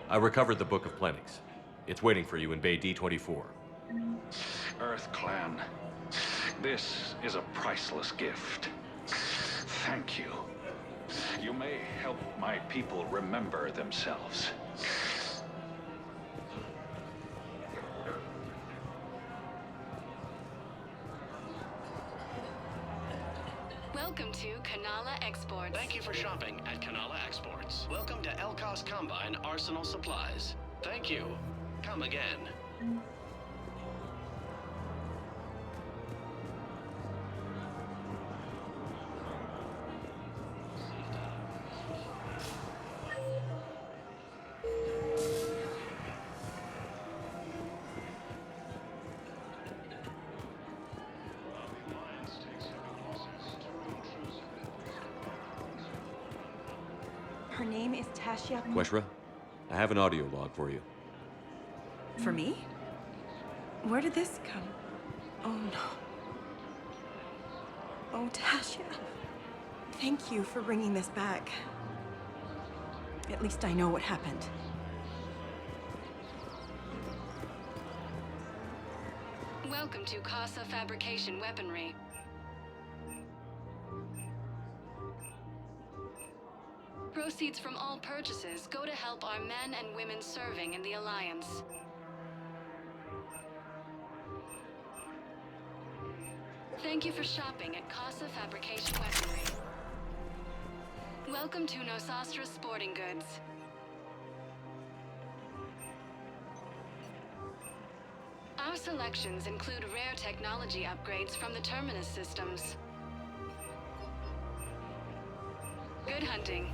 I recovered the Book of Plenix. It's waiting for you in Bay D24. Earth Clan, this is a priceless gift. Thank you. You may help my people remember themselves. Welcome to Kanala Exports. Thank you for shopping at Kanala Exports. Welcome to Elgato Combine Arsenal Supplies. Thank you. Come again. Her name is Tasha. Queshra, I have an audio log for you. For me? Where did this come? Oh no. Oh, Tasha. Thank you for bringing this back. At least I know what happened. Welcome to Casa Fabrication Weaponry. Proceeds from all purchases go to help our men and women serving in the Alliance. Thank you for shopping at Casa Fabrication Weaponry. Welcome to Nosastra Sporting Goods. Our selections include rare technology upgrades from the Terminus systems. Good hunting.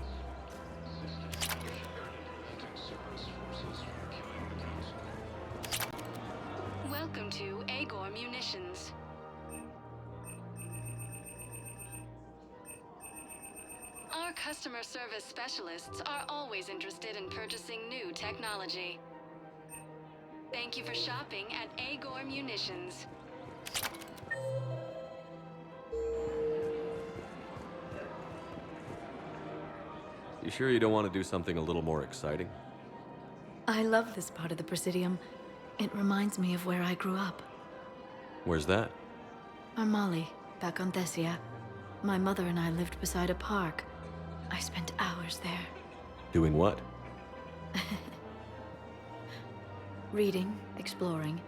Welcome to Agor Munitions. Our customer service specialists are always interested in purchasing new technology. Thank you for shopping at Agor Munitions. You sure you don't want to do something a little more exciting? I love this part of the Presidium. It reminds me of where I grew up. Where's that? Armali, back on Thessia. My mother and I lived beside a park. I spent hours there. Doing what? Reading, exploring,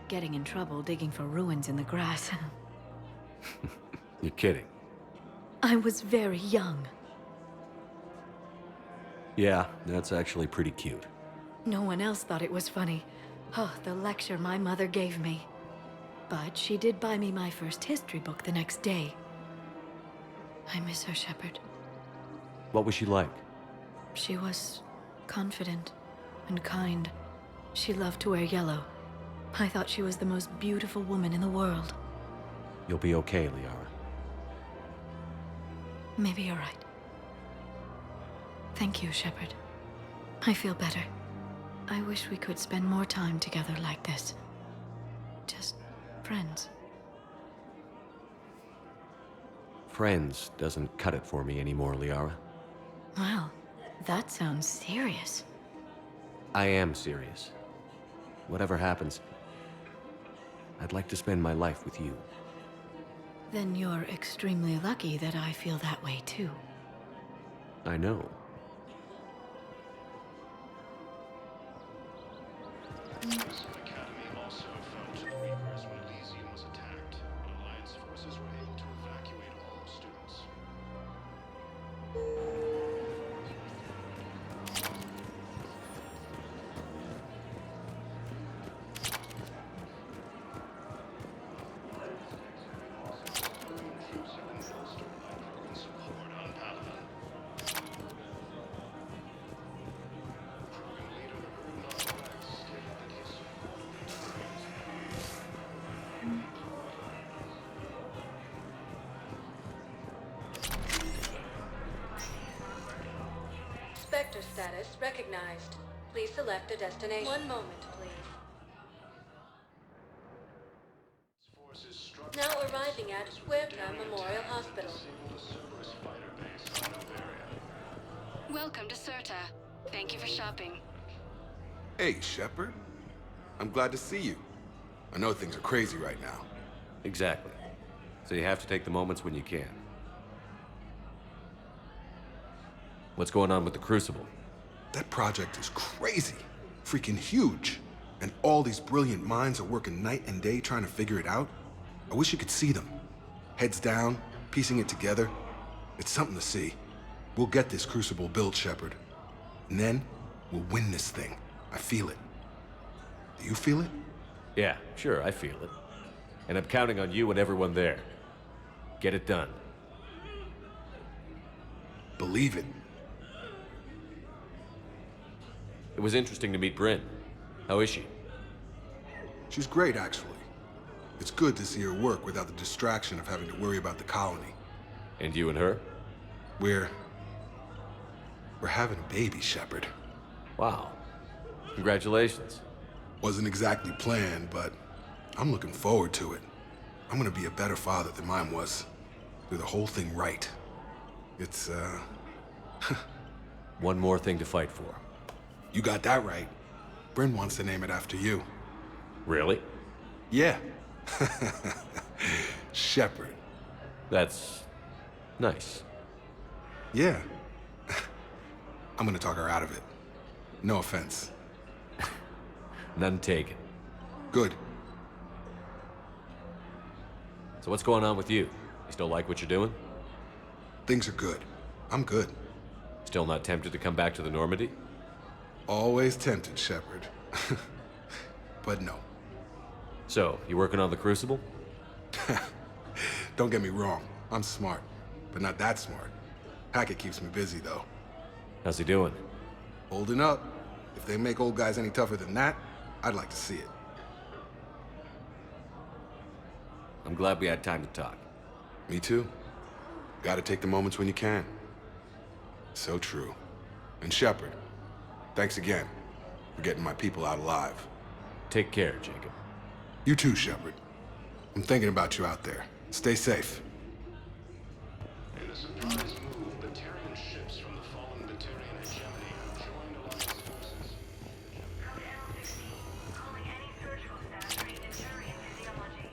getting in trouble digging for ruins in the grass. You're kidding. I was very young. Yeah, that's actually pretty cute. No one else thought it was funny. Oh, the lecture my mother gave me. But she did buy me my first history book the next day. I miss her, Shepard. What was she like? She was confident and kind. She loved to wear yellow. I thought she was the most beautiful woman in the world. You'll be okay, Liara. Maybe you're right. Thank you, Shepard. I feel better. I wish we could spend more time together like this. Just friends. Friends doesn't cut it for me anymore, Liara. Wow, that sounds serious. I am serious. Whatever happens, I'd like to spend my life with you. Then you're extremely lucky that I feel that way too. I know. Academy also fell to the Reapers when Elysium was attacked, but Alliance forces were able to evacuate all students. Support on Palaven. Program leader Novax stated that his Spectre status recognized. Please select a destination. One moment, please. forces struck Now arriving at Huerta Memorial Hospital. disabled a Cerberus fighter base on Novaria. Welcome to Certa. Thank you for shopping. Hey, Shepard. I'm glad to see you. I know things are crazy right now. Exactly. So you have to take the moments when you can. What's going on with the Crucible? That project is crazy. Freaking huge. And all these brilliant minds are working night and day trying to figure it out. I wish you could see them. Heads down, piecing it together. It's something to see. We'll get this Crucible built, Shepard. And then, we'll win this thing. I feel it. Do you feel it? Yeah, sure, I feel it. And I'm counting on you and everyone there. Get it done. Believe it. It was interesting to meet Bryn. How is she? She's great, actually. It's good to see her work without the distraction of having to worry about the colony. And you and her? We're having a baby, Shepard. Wow. Congratulations. Wasn't exactly planned, but I'm looking forward to it. I'm gonna be a better father than mine was. Do the whole thing right. It's, One more thing to fight for. You got that right. Bryn wants to name it after you. Really? Yeah. Shepard. That's nice. Yeah. I'm gonna talk her out of it. No offense. None taken. Good. So what's going on with you? You still like what you're doing? Things are good. I'm good. Still not tempted to come back to the Normandy? Always tempted, Shepard. But no. So, you working on the Crucible? Don't get me wrong. I'm smart. But not that smart. Hackett keeps me busy, though. How's he doing? Holding up. If they make old guys any tougher than that, I'd like to see it. I'm glad we had time to talk. Me too. Gotta take the moments when you can. So true. And Shepard, thanks again for getting my people out alive. Take care, Jacob. You too, Shepard. I'm thinking about you out there. Stay safe. In a surprise move, Batarian ships from the fallen Batarian hegemony have joined Alliance forces. Calling any surgical staff for Batarian physiology.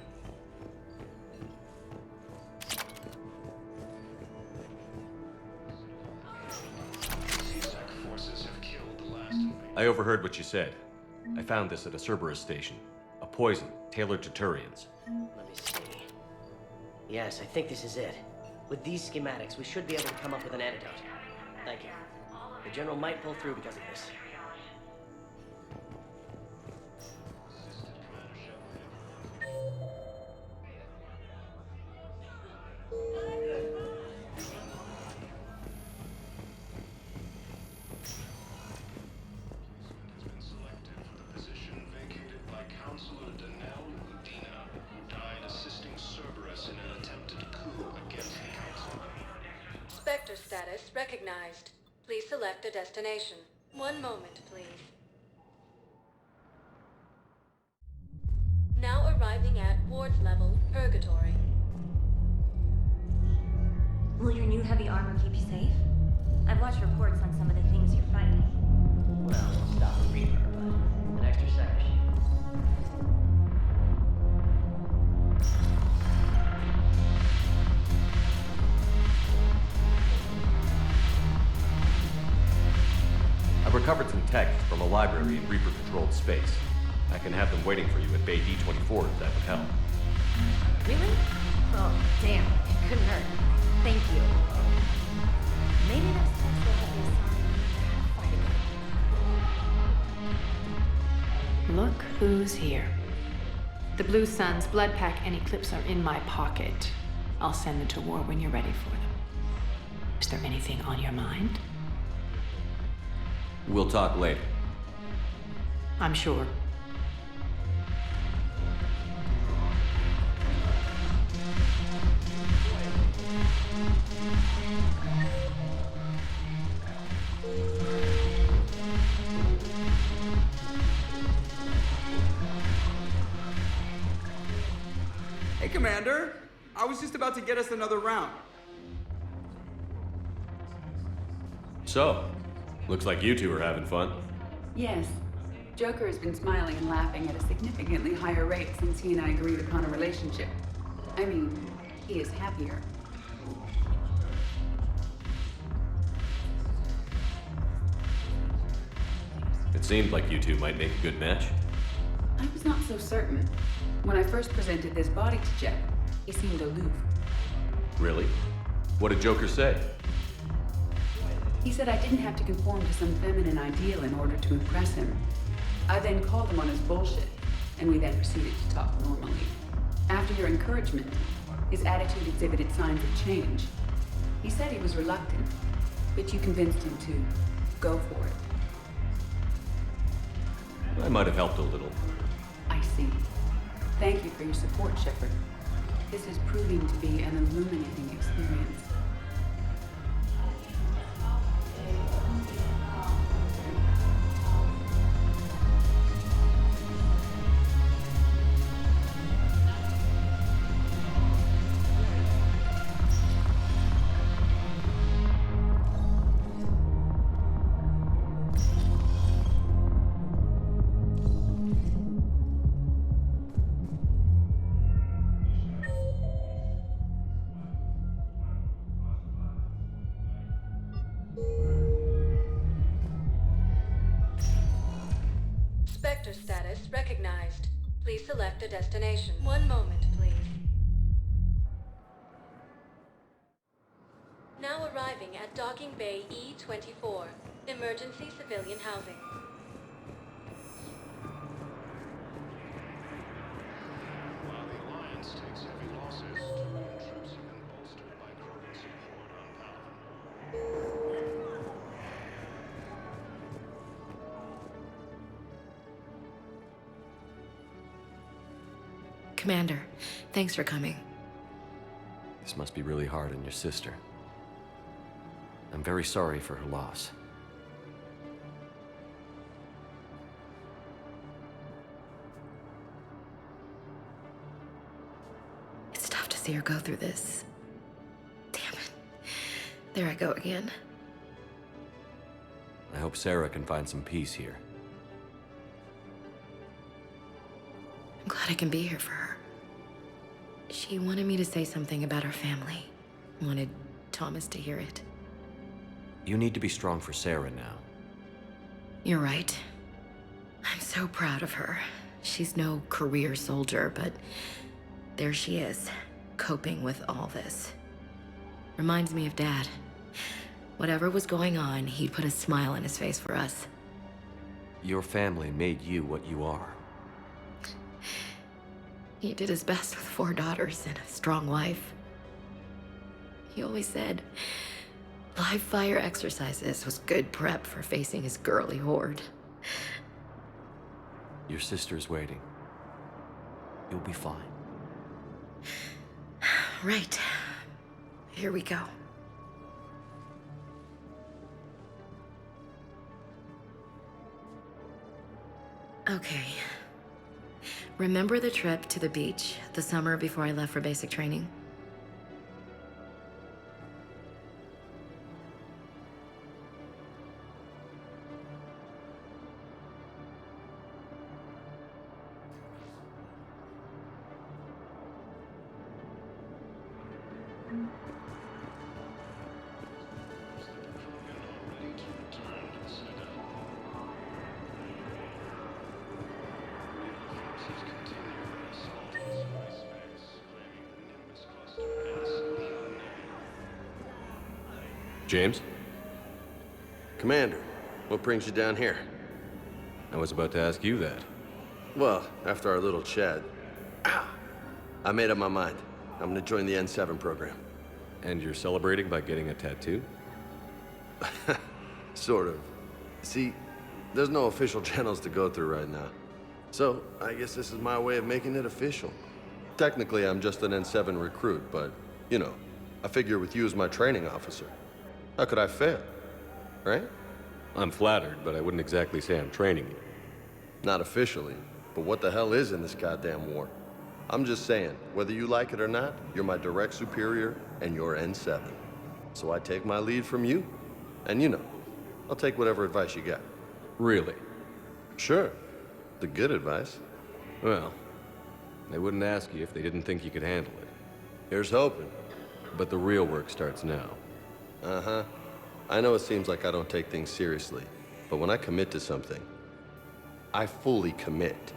CSEC forces have killed the last invader. I overheard what you said. I found this at a Cerberus station. A poison tailored to Turians. Let me see. Yes, I think this is it. With these schematics, we should be able to come up with an antidote. Thank you. The General might pull through because of this. Has been selected for the position vacated by Counselor Danelle Udina, who died assisting Cerberus in an attempted coup against the Council. Spectre status recognized. Please select a destination. One moment, please. Now arriving at Ward's level, Purgatory. Will your new heavy armor keep you safe? I've watched reports on some of the things you're fighting. Well, we'll stop the Reaper, but an extra second. I've recovered some texts from a library in Reaper-controlled space. I can have them waiting for you at Bay D-24 if that would help. Really? Oh, damn. It couldn't hurt. Thank you. Maybe next time we'll have you assigned. Look who's here. The Blue Suns, Blood Pack, and Eclipse are in my pocket. I'll send them to war when you're ready for them. Is there anything on your mind? We'll talk later. I'm sure. Hey, Commander. I was just about to get us another round. So, looks like you two are having fun. Yes. Joker has been smiling and laughing at a significantly higher rate since he and I agreed upon a relationship. I mean, he is happier. It seemed like you two might make a good match. I was not so certain. When I first presented this body to Jeff, he seemed aloof. Really? What did Joker say? He said I didn't have to conform to some feminine ideal in order to impress him. I then called him on his bullshit, and we then proceeded to talk normally. After your encouragement, his attitude exhibited signs of change. He said he was reluctant, but you convinced him to go for it. I might have helped a little. I see. Thank you for your support, Shepard. This is proving to be an illuminating experience. Spectre status recognized. Please select a destination. One moment, please. Now arriving at Docking Bay E-24, emergency civilian housing. While the Alliance takes heavy losses, troops have been bolstered by Krogan support on Palaven. Commander, thanks for coming. This must be really hard on your sister. I'm very sorry for her loss. It's tough to see her go through this. Damn it. There I go again. I hope Sarah can find some peace here. I'm glad I can be here for her. She wanted me to say something about her family. Wanted Thomas to hear it. You need to be strong for Sarah now. You're right. I'm so proud of her. She's no career soldier, but there she is, coping with all this. Reminds me of Dad. Whatever was going on, he'd put a smile on his face for us. Your family made you what you are. He did his best with 4 daughters and a strong wife. He always said live fire exercises was good prep for facing his girly horde. Your sister's waiting. You'll be fine. Right. Here we go. Okay. Remember the trip to the beach the summer before I left for basic training? James? Commander, what brings you down here? I was about to ask you that. Well, after our little chat, I made up my mind. I'm gonna join the N7 program. And you're celebrating by getting a tattoo? Sort of. See, there's no official channels to go through right now. So, I guess this is my way of making it official. Technically, I'm just an N7 recruit, but, you know, I figure with you as my training officer, how could I fail? Right? I'm flattered, but I wouldn't exactly say I'm training you. Not officially, but what the hell is in this goddamn war? I'm just saying, whether you like it or not, you're my direct superior and you're N7. So I take my lead from you, and you know, I'll take whatever advice you got. Really? Sure. the good advice. Well, they wouldn't ask you if they didn't think you could handle it. Here's hoping. But the real work starts now. Uh-huh. I know it seems like I don't take things seriously, but when I commit to something, I fully commit.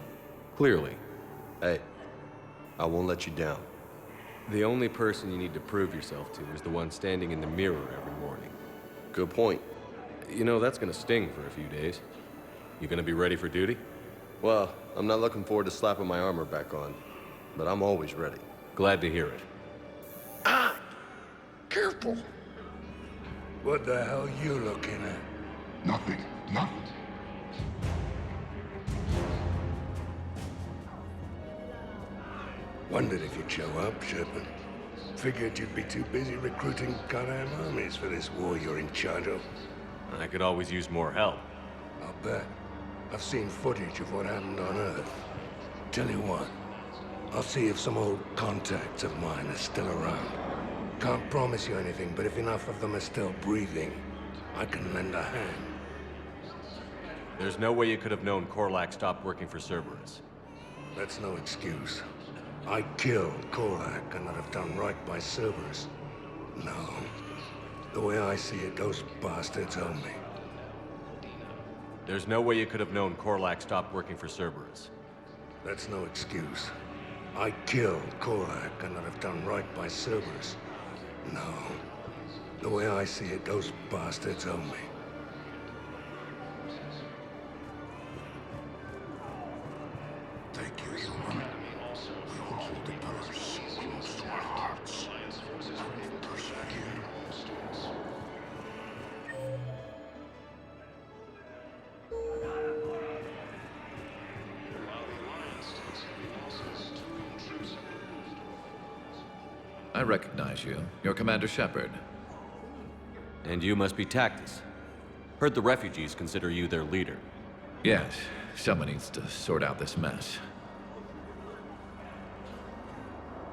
Clearly. Hey, I won't let you down. The only person you need to prove yourself to is the one standing in the mirror every morning. Good point. You know, that's gonna sting for a few days. You gonna be ready for duty? Well, I'm not looking forward to slapping my armor back on, but I'm always ready. Glad to hear it. Ah! Careful! What the hell you looking at? Nothing. Nothing. Wondered if you'd show up, Shepard. Figured you'd be too busy recruiting goddamn armies for this war you're in charge of. I could always use more help. I'll bet. I've seen footage of what happened on Earth. Tell you what, I'll see if some old contacts of mine are still around. Can't promise you anything, but if enough of them are still breathing, I can lend a hand. There's no way you could have known Korlak stopped working for Cerberus. That's no excuse. I killed Korlak and I'd have done right by Cerberus. No. The way I see it, those bastards own me. There's no way you could have known Korlak stopped working for Cerberus. That's no excuse. I killed Korlak and I'd have done right by Cerberus. No. The way I see it, those bastards own me. Thank you, human. We will hold the pillars close to our hearts. We will persevere. I recognize you. You're Commander Shepard. And you must be Tactus. Heard the refugees consider you their leader. Yes, someone needs to sort out this mess.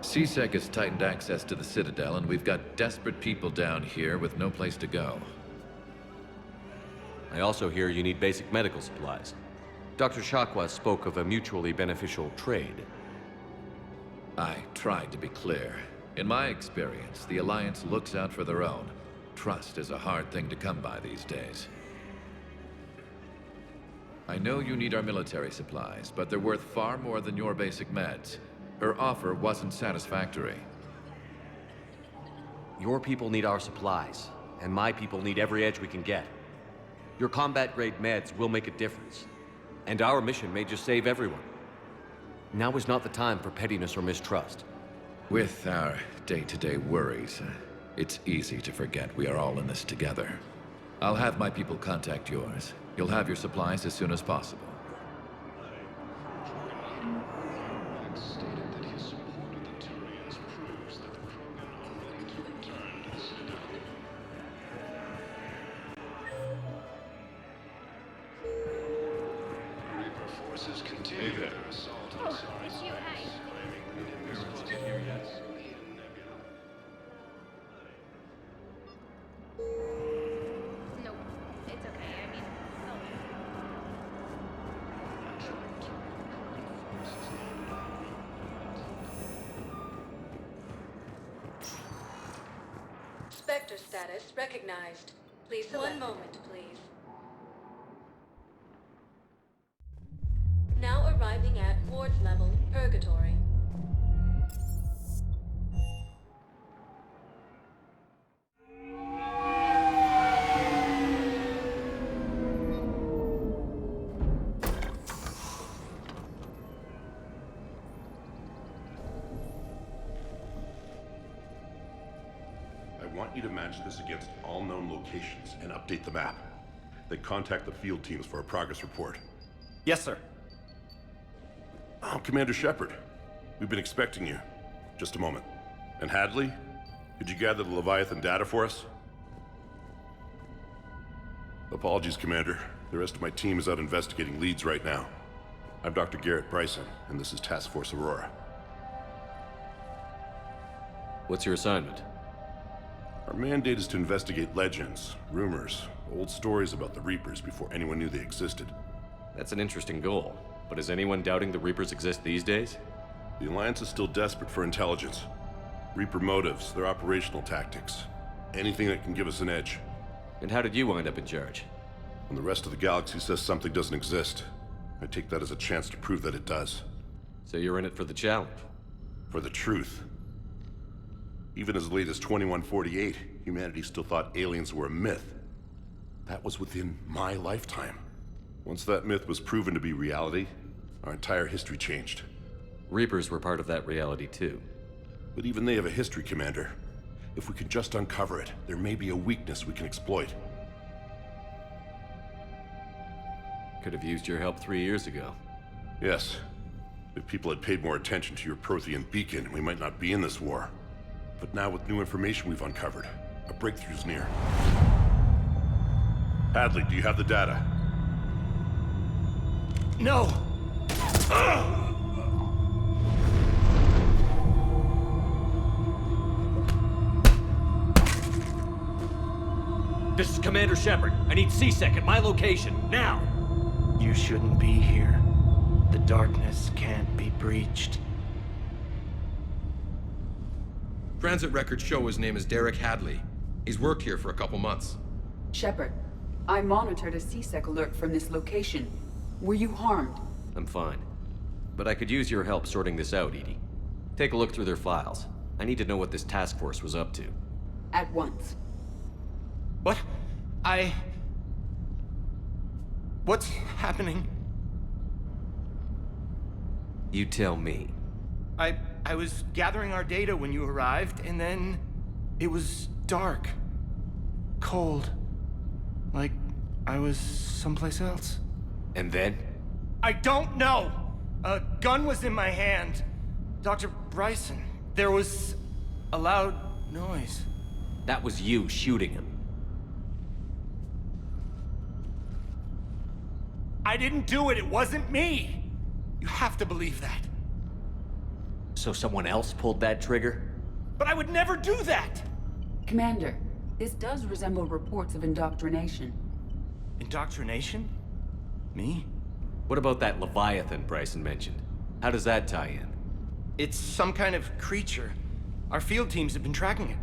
CSEC has tightened access to the Citadel, and we've got desperate people down here with no place to go. I also hear you need basic medical supplies. Dr. Shakwa spoke of a mutually beneficial trade. I tried to be clear. In my experience, the Alliance looks out for their own. Trust is a hard thing to come by these days. I know you need our military supplies, but they're worth far more than your basic meds. Her offer wasn't satisfactory. Your people need our supplies, and my people need every edge we can get. Your combat-grade meds will make a difference, and our mission may just save everyone. Now is not the time for pettiness or mistrust. With our day-to-day worries, it's easy to forget we are all in this together. I'll have my people contact yours. You'll have your supplies as soon as possible. Spectre status recognized. Please select. One moment, please. Now arriving at Ward's level, Purgatory. I want you to match this against all known locations and update the map. Then contact the field teams for a progress report. Yes, sir. Oh, Commander Shepard. We've been expecting you. Just a moment. And Hadley? Could you gather the Leviathan data for us? Apologies, Commander. The rest of my team is out investigating leads right now. I'm Dr. Garrett Bryson, and this is Task Force Aurora. What's your assignment? Our mandate is to investigate legends, rumors, old stories about the Reapers before anyone knew they existed. That's an interesting goal. But is anyone doubting the Reapers exist these days? The Alliance is still desperate for intelligence. Reaper motives, their operational tactics. Anything that can give us an edge. And how did you wind up in charge? When the rest of the galaxy says something doesn't exist, I take that as a chance to prove that it does. So you're in it for the challenge? For the truth. Even as late as 2148, humanity still thought aliens were a myth. That was within my lifetime. Once that myth was proven to be reality, our entire history changed. Reapers were part of that reality too. But even they have a history, Commander. If we can just uncover it, there may be a weakness we can exploit. Could have used your help 3 years ago. Yes. If people had paid more attention to your Prothean beacon, we might not be in this war. But now with new information we've uncovered, a breakthrough's near. Hadley, do you have the data? No! This is Commander Shepard. I need C-Sec at my location, now! You shouldn't be here. The darkness can't be breached. Transit records show his name is Derek Hadley. He's worked here for a couple months. Shepard, I monitored a C-Sec alert from this location. Were you harmed? I'm fine. But I could use your help sorting this out, Edie. Take a look through their files. I need to know what this task force was up to. At once. What? What's happening? You tell me. I was gathering our data when you arrived, and then it was dark. Cold. Like I was someplace else. And then? I don't know! A gun was in my hand. Dr. Bryson, there was a loud noise. That was you shooting him. I didn't do it, it wasn't me! You have to believe that. So someone else pulled that trigger? But I would never do that! Commander, this does resemble reports of indoctrination. Indoctrination? Me? What about that Leviathan Bryson mentioned? How does that tie in? It's some kind of creature. Our field teams have been tracking it.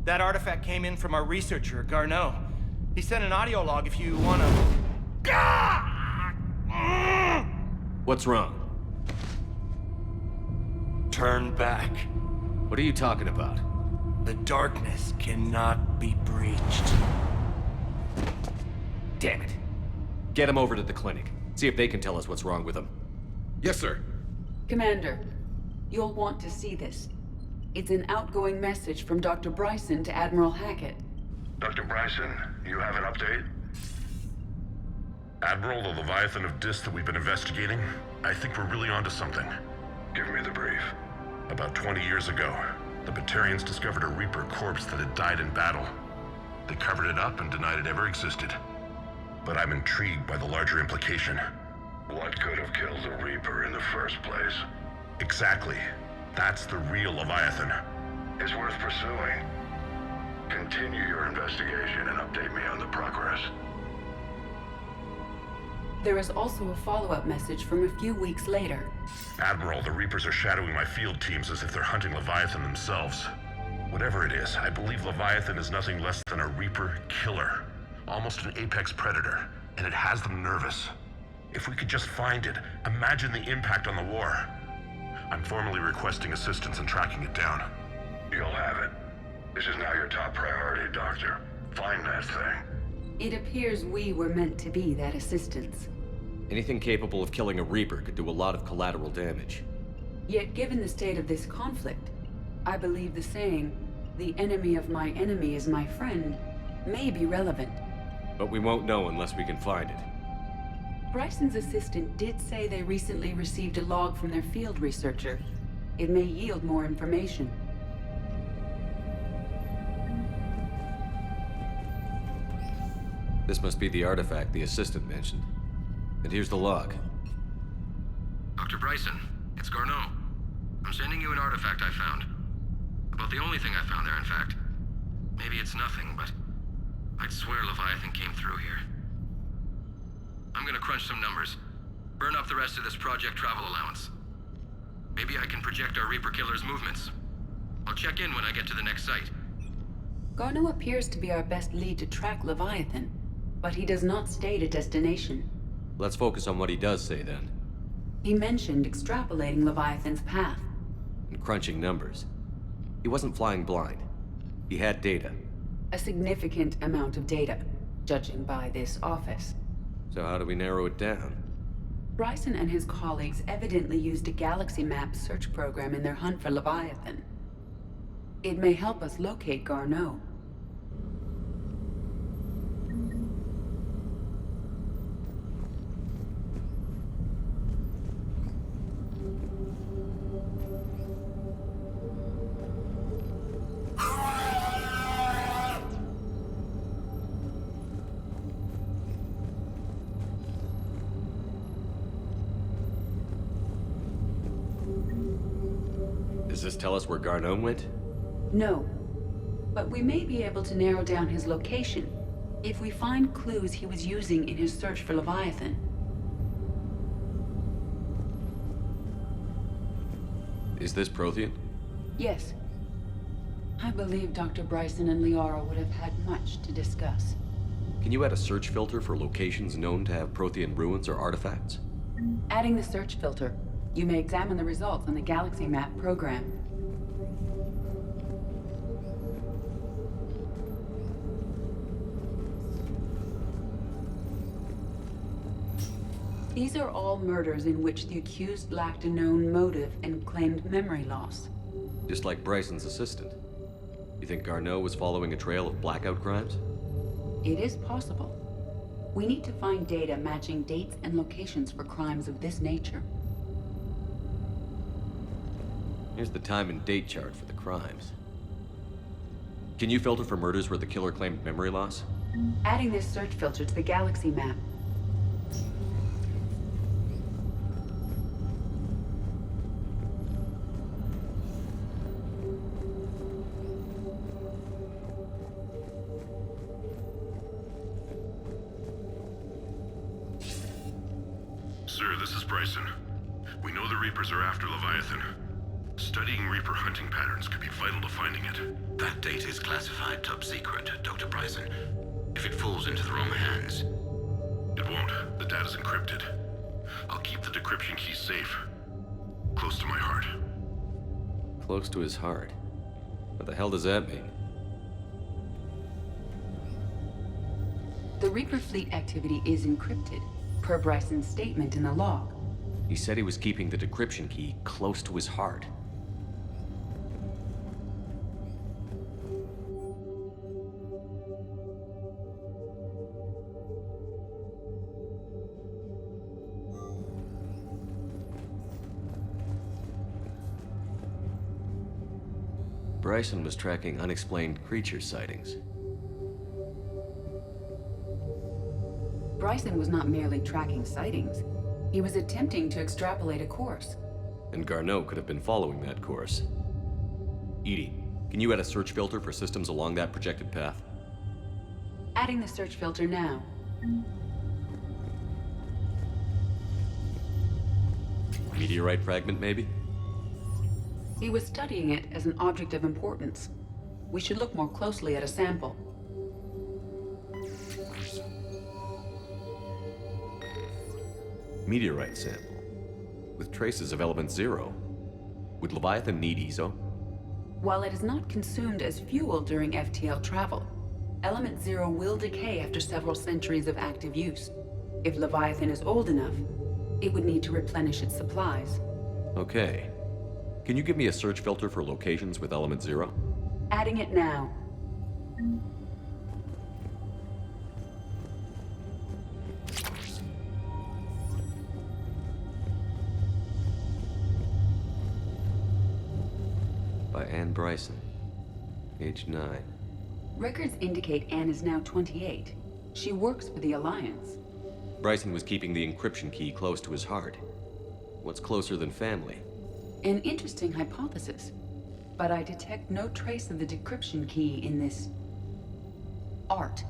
That artifact came in from our researcher, Garneau. He sent an audio log if you wanna... What's wrong? Turn back. What are you talking about? The darkness cannot be breached. Damn it. Get him over to the clinic. See if they can tell us what's wrong with him. Yes, sir. Commander, you'll want to see this. It's an outgoing message from Dr. Bryson to Admiral Hackett. Dr. Bryson, you have an update? Admiral, the Leviathan of Dis that we've been investigating, I think we're really onto something. Give me the brief. About 20 years ago, the Batarians discovered a Reaper corpse that had died in battle. They covered it up and denied it ever existed. But I'm intrigued by the larger implication. What could have killed the Reaper in the first place? Exactly. That's the real Leviathan. It's worth pursuing. Continue your investigation and update me on the progress. There is also a follow-up message from a few weeks later. Admiral, the Reapers are shadowing my field teams as if they're hunting Leviathan themselves. Whatever it is, I believe Leviathan is nothing less than a Reaper killer. Almost an apex predator, and it has them nervous. If we could just find it, imagine the impact on the war. I'm formally requesting assistance in tracking it down. You'll have it. This is now your top priority, Doctor. Find that thing. It appears we were meant to be that assistance. Anything capable of killing a Reaper could do a lot of collateral damage. Yet given the state of this conflict, I believe the saying, "The enemy of my enemy is my friend," may be relevant. But we won't know unless we can find it. Bryson's assistant did say they recently received a log from their field researcher. It may yield more information. This must be the artifact the assistant mentioned. And here's the log. Dr. Bryson, it's Garneau. I'm sending you an artifact I found. About the only thing I found there, in fact. Maybe it's nothing, but I'd swear Leviathan came through here. I'm gonna crunch some numbers. Burn up the rest of this Project Travel allowance. Maybe I can project our Reaper Killer's movements. I'll check in when I get to the next site. Garneau appears to be our best lead to track Leviathan, but he does not state a destination. Let's focus on what he does say, then. He mentioned extrapolating Leviathan's path. And crunching numbers. He wasn't flying blind. He had data. A significant amount of data, judging by this office. So how do we narrow it down? Bryson and his colleagues evidently used a galaxy map search program in their hunt for Leviathan. It may help us locate Garneau. Does this tell us where Garneau went? No. But we may be able to narrow down his location if we find clues he was using in his search for Leviathan. Is this Prothean? Yes. I believe Dr. Bryson and Liara would have had much to discuss. Can you add a search filter for locations known to have Prothean ruins or artifacts? Adding the search filter, you may examine the results on the galaxy map program. These are all murders in which the accused lacked a known motive and claimed memory loss. Just like Bryson's assistant. You think Garneau was following a trail of blackout crimes? It is possible. We need to find data matching dates and locations for crimes of this nature. Here's the time and date chart for the crimes. Can you filter for murders where the killer claimed memory loss? Adding this search filter to the galaxy map. Sir, this is Bryson. We know the Reapers are after Leviathan. Studying Reaper hunting patterns could be vital to finding it. That data is classified top secret, Dr. Bryson. If it falls into the wrong hands... It won't. The data's encrypted. I'll keep the decryption key safe. Close to my heart. Close to his heart? What the hell does that mean? The Reaper fleet activity is encrypted, per Bryson's statement in the log. He said he was keeping the decryption key close to his heart. Bryson was tracking unexplained creature sightings. Bryson was not merely tracking sightings. He was attempting to extrapolate a course. And Garneau could have been following that course. Edie, can you add a search filter for systems along that projected path? Adding the search filter now. Meteorite fragment, maybe? He was studying it as an object of importance. We should look more closely at a sample. Meteorite sample. With traces of element 0. Would Leviathan need ESO? While it is not consumed as fuel during FTL travel, element 0 will decay after several centuries of active use. If Leviathan is old enough, it would need to replenish its supplies. Okay. Can you give me a search filter for locations with element 0? Adding it now. By Anne Bryson. Age 9. Records indicate Anne is now 28. She works for the Alliance. Bryson was keeping the encryption key close to his heart. What's closer than family? An interesting hypothesis. But I detect no trace of the decryption key in this art.